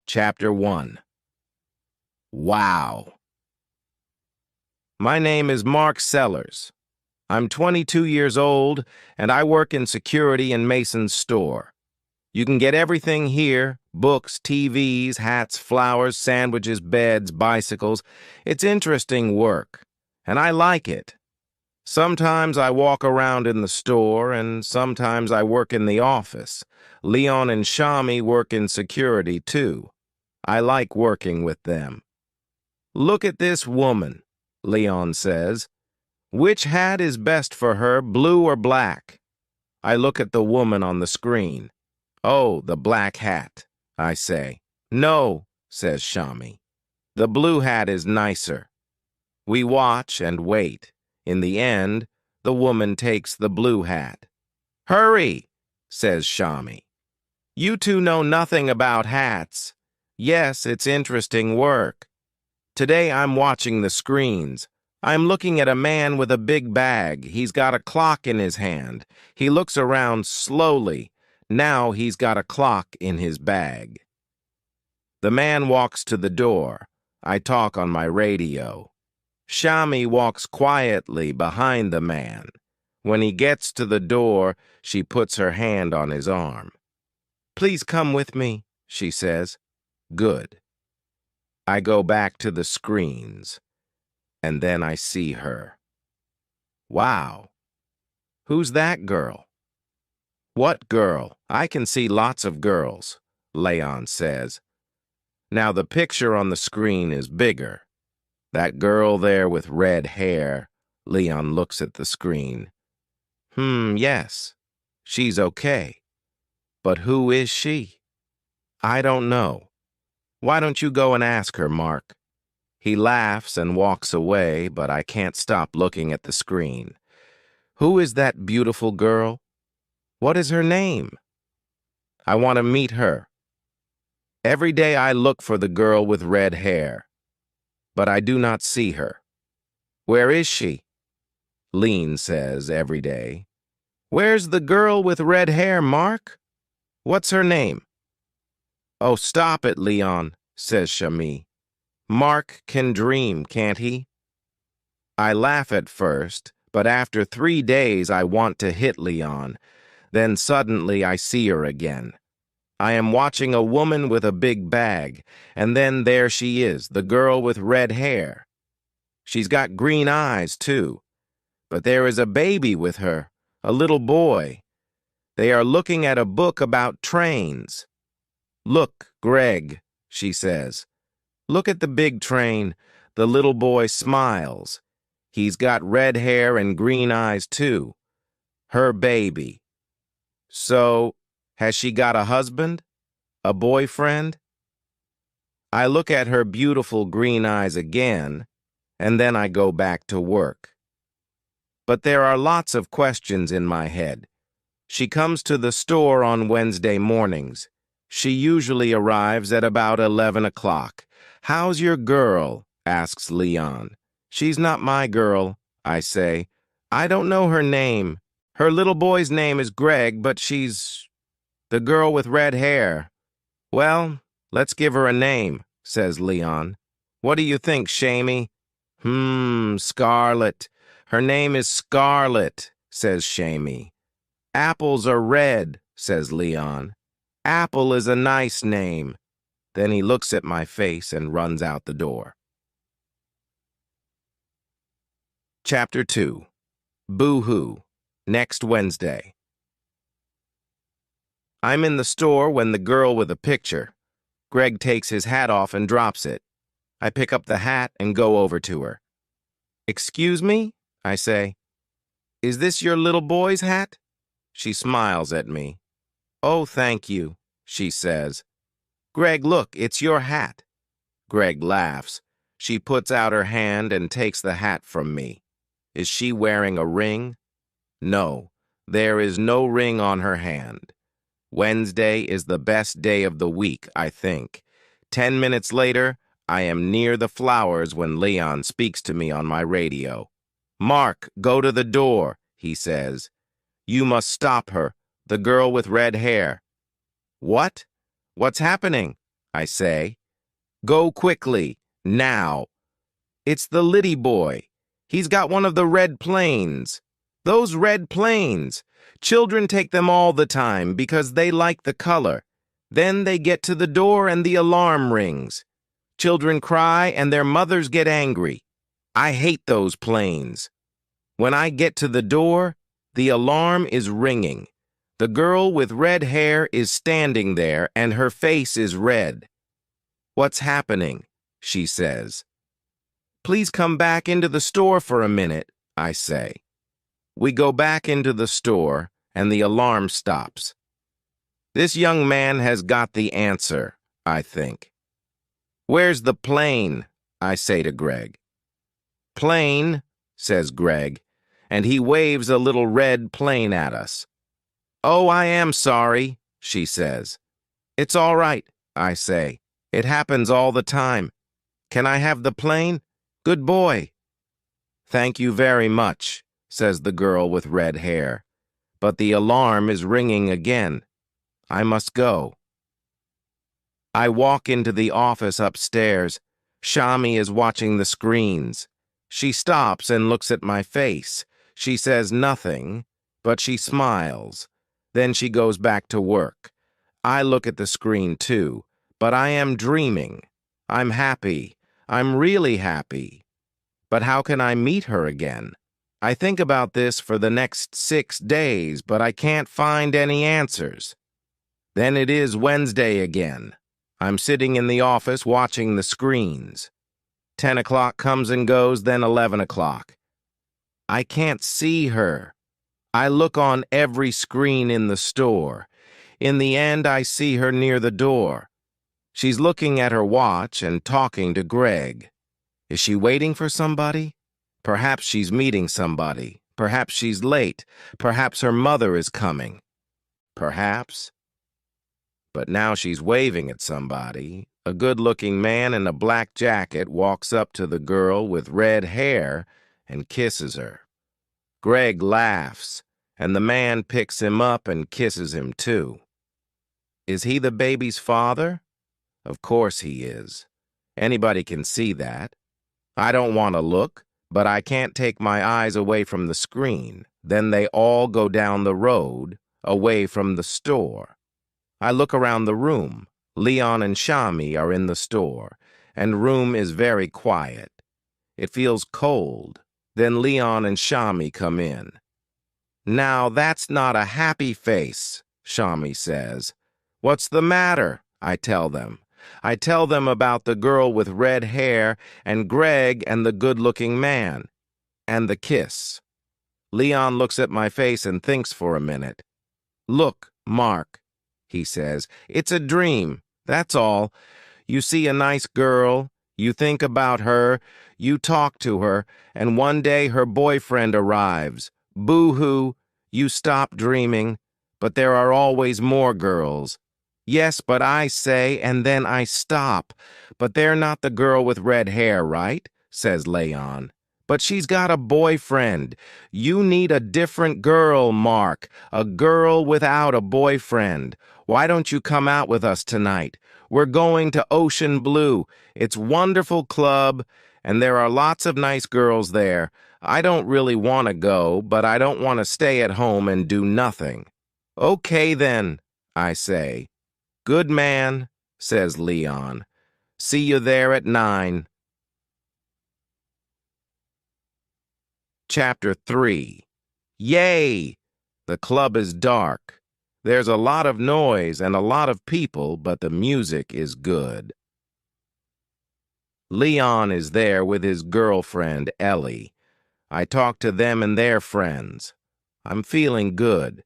Chapter 1. Wow. My name is Mark Sellers. I'm 22 years old, and I work in security in Mason's store. You can get everything here: books, TVs, hats, flowers, sandwiches, beds, bicycles. It's interesting work, and I like it. Sometimes I walk around in the store, and sometimes I work in the office. Leon and Shami work in security, too. I like working with them. "Look at this woman," Leon says. "Which hat is best for her, blue or black?" I look at the woman on the screen. "Oh, the black hat," I say. "No," says Shami. "The blue hat is nicer." We watch and wait. In the end, the woman takes the blue hat. "Hurry," says Shami. "You two know nothing about hats." "Yes, it's interesting work." Today I'm watching the screens. I'm looking at a man with a big bag. He's got a clock in his hand. He looks around slowly. Now he's got a clock in his bag. The man walks to the door. I talk on my radio. Shami walks quietly behind the man. When he gets to the door, she puts her hand on his arm. "Please come with me," she says. Good. I go back to the screens, and then I see her. Wow. Who's that girl? "What girl? I can see lots of girls," Leon says. Now the picture on the screen is bigger. That girl there with red hair. Leon looks at the screen. Yes. She's okay. But who is she? I don't know. Why don't you go and ask her, Mark? He laughs and walks away, but I can't stop looking at the screen. Who is that beautiful girl? What is her name? I want to meet her. Every day I look for the girl with red hair, but I do not see her. Where is she? Lean says every day. Where's the girl with red hair, Mark? What's her name? "Oh, stop it, Leon," says Shami. "Mark can dream, can't he?" I laugh at first, but after 3 days I want to hit Leon. Then suddenly I see her again. I am watching a woman with a big bag, and then there she is, the girl with red hair. She's got green eyes, too. But there is a baby with her, a little boy. They are looking at a book about trains. "Look, Greg," she says. "Look at the big train." The little boy smiles. He's got red hair and green eyes, too. Her baby. So, has she got a husband? A boyfriend? I look at her beautiful green eyes again, and then I go back to work. But there are lots of questions in my head. She comes to the store on Wednesday mornings. She usually arrives at about 11 o'clock. "How's your girl?" asks Leon. "She's not my girl," I say. "I don't know her name. Her little boy's name is Greg, but she's the girl with red hair." "Well, let's give her a name," says Leon. "What do you think, Shami?" Scarlet. Her name is Scarlet," says Shami. "Apples are red," says Leon. "Apple is a nice name." Then he looks at my face and runs out the door. Chapter 2. Boo-hoo. Next Wednesday. I'm in the store when the girl with a picture. Greg takes his hat off and drops it. I pick up the hat and go over to her. "Excuse me?" I say. "Is this your little boy's hat?" She smiles at me. "Oh, thank you," she says. "Greg, look, it's your hat." Greg laughs. She puts out her hand and takes the hat from me. Is she wearing a ring? No, there is no ring on her hand. Wednesday is the best day of the week, I think. 10 minutes later, I am near the flowers when Leon speaks to me on my radio. "Mark, go to the door," he says. "You must stop her, the girl with red hair." "What? What's happening?" I say. Go quickly, now. It's the Liddy boy. He's got one of the red planes. Those red planes. Children take them all the time because they like the color. Then they get to the door and the alarm rings. Children cry and their mothers get angry. I hate those planes. When I get to the door, the alarm is ringing. The girl with red hair is standing there and her face is red. What's happening? She says. Please come back into the store for a minute, I say. We go back into the store and the alarm stops. This young man has got the answer, I think. Where's the plane? I say to Greg. Plane, says Greg, and he waves a little red plane at us. Oh, I am sorry, she says. It's all right, I say. It happens all the time. Can I have the plane? Good boy. Thank you very much, says the girl with red hair. But the alarm is ringing again. I must go. I walk into the office upstairs. Shami is watching the screens. She stops and looks at my face. She says nothing, but she smiles. Then she goes back to work. I look at the screen too, but I am dreaming. I'm happy. I'm really happy. But how can I meet her again? I think about this for the next 6 days, but I can't find any answers. Then it is Wednesday again. I'm sitting in the office watching the screens. 10 o'clock comes and goes, then 11 o'clock. I can't see her. I look on every screen in the store. In the end, I see her near the door. She's looking at her watch and talking to Greg. Is she waiting for somebody? Perhaps she's meeting somebody. Perhaps she's late. Perhaps her mother is coming. Perhaps. But now she's waving at somebody. A good-looking man in a black jacket walks up to the girl with red hair and kisses her. Greg laughs, and the man picks him up and kisses him too. Is he the baby's father? Of course he is. Anybody can see that. I don't want to look, but I can't take my eyes away from the screen. Then they all go down the road, away from the store. I look around the room. Leon and Shami are in the store, and room is very quiet. It feels cold. Then Leon and Shami come in. Now that's not a happy face, Shami says. What's the matter? I tell them. I tell them about the girl with red hair and Greg and the good-looking man. And the kiss. Leon looks at my face and thinks for a minute. Look, Mark, he says, it's a dream, that's all. You see a nice girl, you think about her, you talk to her, and one day her boyfriend arrives. Boo-hoo, you stop dreaming, but there are always more girls. Yes, but I say, and then I stop. But they're not the girl with red hair, right? Says Leon. But she's got a boyfriend. You need a different girl, Mark. A girl without a boyfriend. Why don't you come out with us tonight? We're going to Ocean Blue. It's a wonderful club, and there are lots of nice girls there. I don't really want to go, but I don't want to stay at home and do nothing. Okay, then, I say. Good man, says Leon. See you there at 9. Chapter 3. Yay! The club is dark. There's a lot of noise and a lot of people, but the music is good. Leon is there with his girlfriend, Ellie. I talk to them and their friends. I'm feeling good.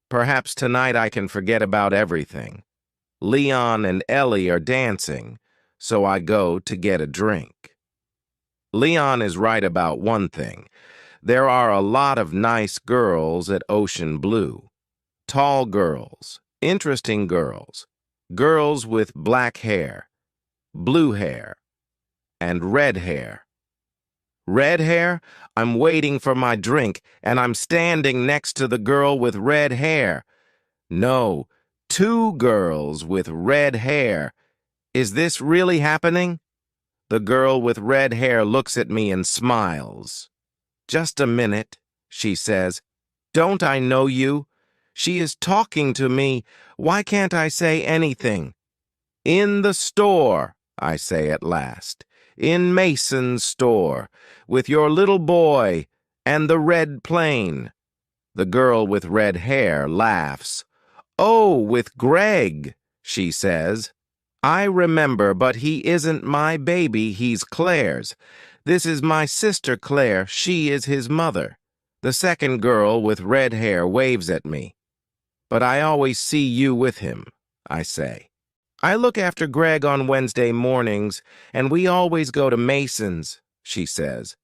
Perhaps tonight I can forget about everything. Leon and Ellie are dancing, so I go to get a drink. Leon is right about one thing. There are a lot of nice girls at Ocean Blue. Tall girls, interesting girls, girls with black hair, blue hair, and red hair. Red hair? I'm waiting for my drink, and I'm standing next to the girl with red hair. No, 2 girls with red hair, Is this really happening? The girl with red hair looks at me and smiles. Just a minute, she says. Don't I know you? She is talking to me. Why can't I say anything? In the store, I say at last. In Mason's store, with your little boy and the red plane. The girl with red hair laughs. Oh, with Greg, she says. I remember, but he isn't my baby, he's Claire's. This is my sister Claire, she is his mother. The second girl with red hair waves at me. But I always see you with him, I say. I look after Greg on Wednesday mornings, and we always go to Mason's, she says.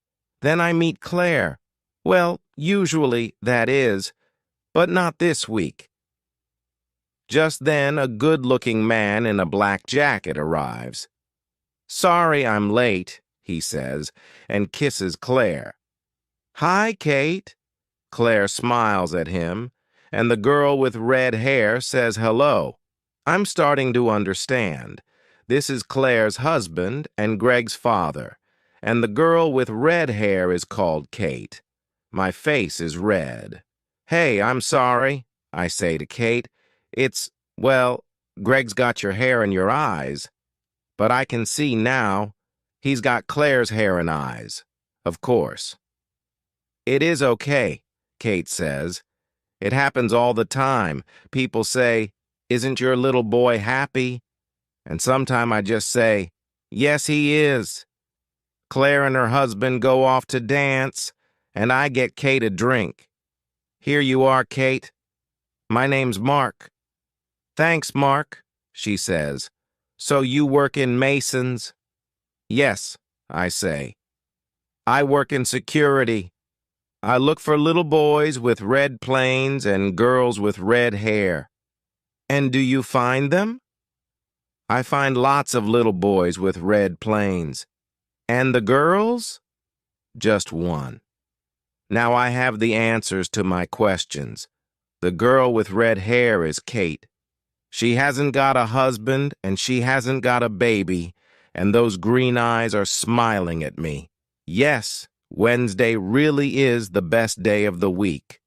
Then I meet Claire. Well, usually, that is, but not this week. Just then, a good-looking man in a black jacket arrives. Sorry I'm late, he says, and kisses Claire. Hi, Kate. Claire smiles at him, and the girl with red hair says hello. I'm starting to understand. This is Claire's husband and Greg's father, and the girl with red hair is called Kate. My face is red. Hey, I'm sorry, I say to Kate. Well, Greg's got your hair and your eyes. But I can see now. He's got Claire's hair and eyes. Of course. It is okay, Kate says. It happens all the time. People say, isn't your little boy happy? And sometime I just say, yes, he is. Claire and her husband go off to dance, and I get Kate a drink. Here you are, Kate. My name's Mark. Thanks, Mark, she says. So you work in Mason's? Yes, I say. I work in security. I look for little boys with red planes and girls with red hair. And do you find them? I find lots of little boys with red planes. And the girls? Just one. Now I have the answers to my questions. The girl with red hair is Kate. She hasn't got a husband, and she hasn't got a baby, and those green eyes are smiling at me. Yes, Wednesday really is the best day of the week.